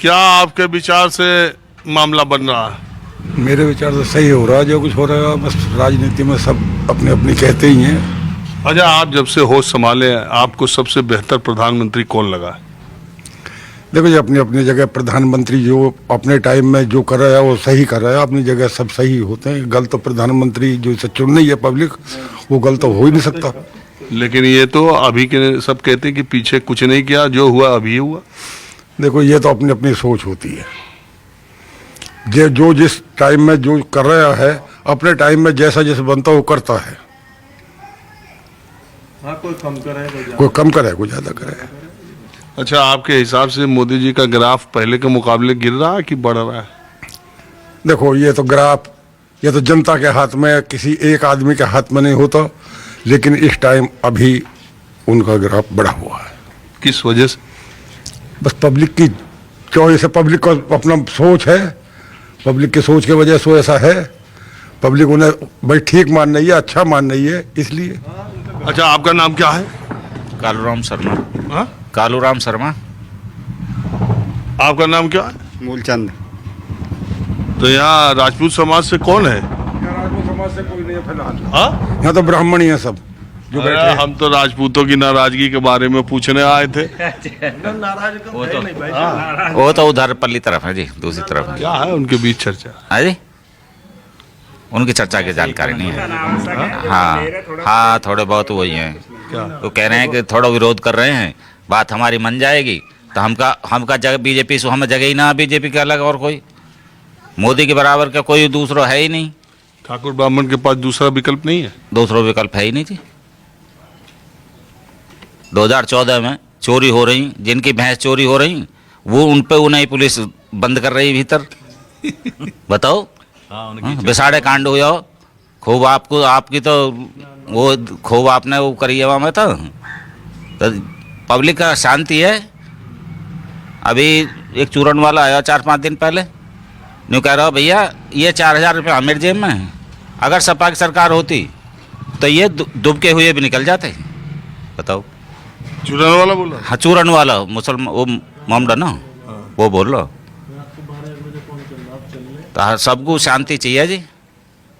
क्या आपके विचार से मामला बन रहा है? मेरे विचार से सही हो रहा है जो कुछ हो रहा है। बस राजनीति में सब अपने अपनी कहते ही हैं। अच्छा, आप जब से होश संभाले हैं, आपको सबसे बेहतर प्रधानमंत्री कौन लगा है? देखो जी, अपनी अपनी जगह प्रधानमंत्री जो अपने टाइम में जो कर रहा है वो सही कर रहा है। अपनी जगह सब सही होते हैं। गलत तो प्रधानमंत्री जो इसे चुन रही है पब्लिक, वो गलत तो हो ही नहीं सकता। लेकिन ये तो अभी के सब कहते हैं कि पीछे कुछ नहीं किया, जो हुआ अभी हुआ। देखो, ये तो अपनी अपनी सोच होती है। जो जिस टाइम में जो कर रहा है, अपने टाइम में जैसा जैसा बनता वो करता है। हाँ, कोई कम करे कोई ज्यादा करे। अच्छा, आपके हिसाब से मोदी जी का ग्राफ पहले के मुकाबले गिर रहा है कि बढ़ रहा है? देखो, ये तो ग्राफ, ये तो जनता के हाथ में, किसी एक आदमी के हाथ में नहीं होता। लेकिन इस टाइम अभी उनका ग्राफ बढ़ा हुआ है। किस वजह से? बस पब्लिक की चॉइस है, पब्लिक का अपना सोच है। पब्लिक की सोच की वजह से ऐसा है। पब्लिक उन्हें भाई ठीक मान रही है, अच्छा मान रही है, इसलिए। अच्छा, आपका नाम क्या है? कालूराम शर्मा। हाँ? कालूराम शर्मा। आपका नाम क्या है? मूलचंद। तो यहाँ राजपूत समाज से कौन है? राजपूत समाज से कोई नहीं है फिलहाल। हाँ? यहाँ तो ब्राह्मण ही है सब जो बैठे अरे, हैं। हम तो राजपूतों की नाराजगी के बारे में पूछने आए थे। वो तो उधर पल्ली तरफ है जी, दूसरी तरफ है। क्या है उनके बीच चर्चा? हाँ जी, उनकी चर्चा की जानकारी नहीं है। हाँ, थोड़े बहुत वही हैं। तो कह रहे हैं कि थोड़ा विरोध कर रहे हैं, बात हमारी मन जाएगी तो हमका जगह बीजेपी से हमें जगह ही ना, बीजेपी के अलग और कोई मोदी के बराबर का कोई दूसरा है ही नहीं। ठाकुर ब्राह्मण के पास दूसरा विकल्प नहीं है? दूसरा विकल्प है ही नहीं जी। 2014 में चोरी हो रही, जिनकी भैंस चोरी हो रही, वो उन पे उन्हें पुलिस बंद कर रही भीतर। बताओ। बिसाड़े कांड हुआ खूब, आपको आपकी तो वो खूब आपने वो करी है वहाँ में। तो पब्लिक का शांति है। अभी एक चूरन वाला आया 4-5 दिन पहले, न्यू कह रहा भैया ये 4,000 रुपये मेरे जेब में है, अगर सपा की सरकार होती तो ये डूबके हुए भी निकल जाते। बताओ। चुनाव वाला बोला? हाँ, चूरन वाला मुसलमान, वो मामला ना, वो बोल रहा। तो सबको शांति चाहिए जी।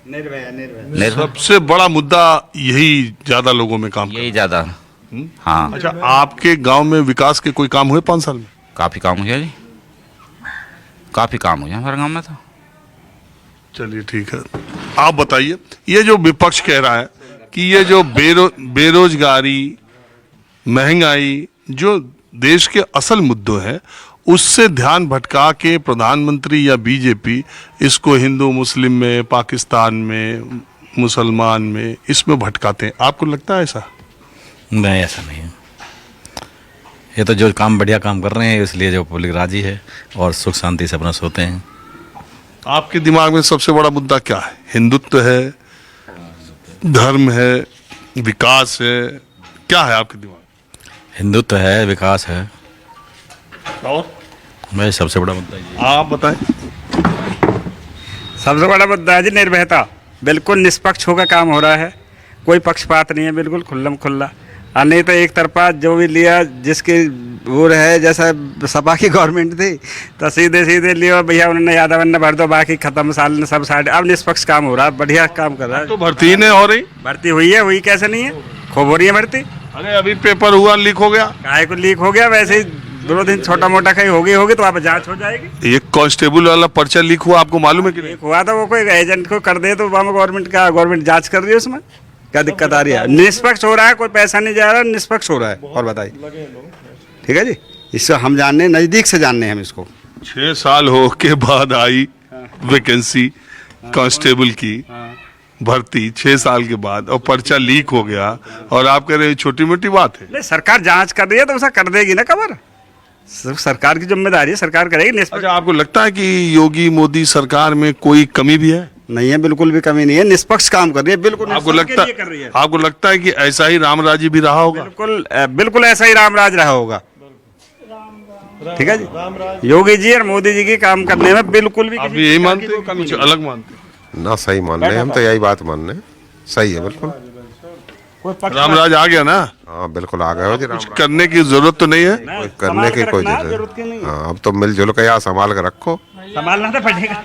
निर्भय। सबसे बड़ा मुद्दा यही ज्यादा लोगों में काम यही ज्यादा। हाँ। अच्छा, आपके गांव में विकास के कोई काम हुए 5 साल में? काफी काम हुआ जी, काफी काम हुआ हमारे गांव में तो। चलिए ठीक है, आप बताइए। ये जो विपक्ष कह रहा है कि ये जो बेरोजगारी, महंगाई, जो देश के असल मुद्दों हैं, उससे ध्यान भटका के प्रधानमंत्री या बीजेपी इसको हिंदू मुस्लिम में, पाकिस्तान में, मुसलमान में, इसमें भटकाते हैं। आपको लगता है ऐसा? नहीं, ऐसा नहीं है। ये तो जो काम बढ़िया काम कर रहे हैं, इसलिए जो पब्लिक राजी है और सुख शांति से अपना सोते हैं। आपके दिमाग में सबसे बड़ा मुद्दा क्या है? हिंदुत्व है, धर्म है, विकास है, क्या है आपके दिमाग? हिंदुत्व है, विकास है, और मैं सबसे बड़ा मुद्दा ये है। आप बताएं। सबसे बड़ा मुद्दा है जी निर्भयता। बिल्कुल निष्पक्ष होकर काम हो रहा है, कोई पक्षपात नहीं है, बिल्कुल खुल्लम खुल्ला। और नहीं तो एक तरफा जो भी लिया, जिसके वो रहे, जैसा सपा की गवर्नमेंट थी तो सीधे सीधे लिया भैया, उन्होंने यादव ने भर दो, बाकी खत्म, साल ने सब साइड। अब निष्पक्ष काम हो रहा है, बढ़िया काम कर रहा है। तो भर्ती ही नहीं हो रही? भर्ती हुई है, हुई कैसे नहीं है, खूब हो रही है भर्ती। अरे अभी पेपर हुआ, लीक हो गया। काहे को लीक हो गया? वैसे ही 2 दिन छोटा मोटा कहीं होगी तो वहाँ पर जाँच हो जाएगी। एक कांस्टेबल वाला पर्चा लीक हुआ, आपको मालूम है कि नहीं? एक हुआ था, वो कोई एजेंट को कर दे तो वहाँ गवर्नमेंट जाँच कर रही है, उसमें क्या दिक्कत आ रही है? निष्पक्ष हो रहा है, कोई पैसा नहीं जा रहा, निष्पक्ष हो रहा है। और बताइए, ठीक है जी, इससे हम जानने, नज़दीक से जानने हम इसको। 6 साल हो के बाद आई वैकेंसी कांस्टेबल की भर्ती, 6 साल के बाद, और पर्चा लीक हो गया, और आप कह रहे हैं छोटी मोटी बात है? नहीं, सरकार जांच कर रही है तो उसे कर देगी ना कवर। सरकार की जिम्मेदारी है, सरकार करेगी। अच्छा, आपको लगता है कि योगी मोदी सरकार में कोई कमी भी है? नहीं है, बिल्कुल भी कमी नहीं है, निष्पक्ष काम कर रही है, बिल्कुल। आपको लगता है कि ऐसा ही रामराजी भी रहा होगा? बिल्कुल ऐसा ही रामराज रहा होगा। ठीक है जी, योगी जी और मोदी जी की काम करने में बिल्कुल भी आप यही मानते हो, कुछ अलग मानते हो? ना, सही मान रहे हैं हम तो, यही बात मान रहे हैं, सही है बिल्कुल। कोई पक्ष रामराज आ गया ना, हाँ बिल्कुल आ गए हो जी। कुछ करने की जरूरत तो नहीं है। कोई करने की कोई जरूरत की नहीं है। हाँ, अब तो मिलजुल के यहाँ संभाल के रखो। संभालना तो पड़ेगा।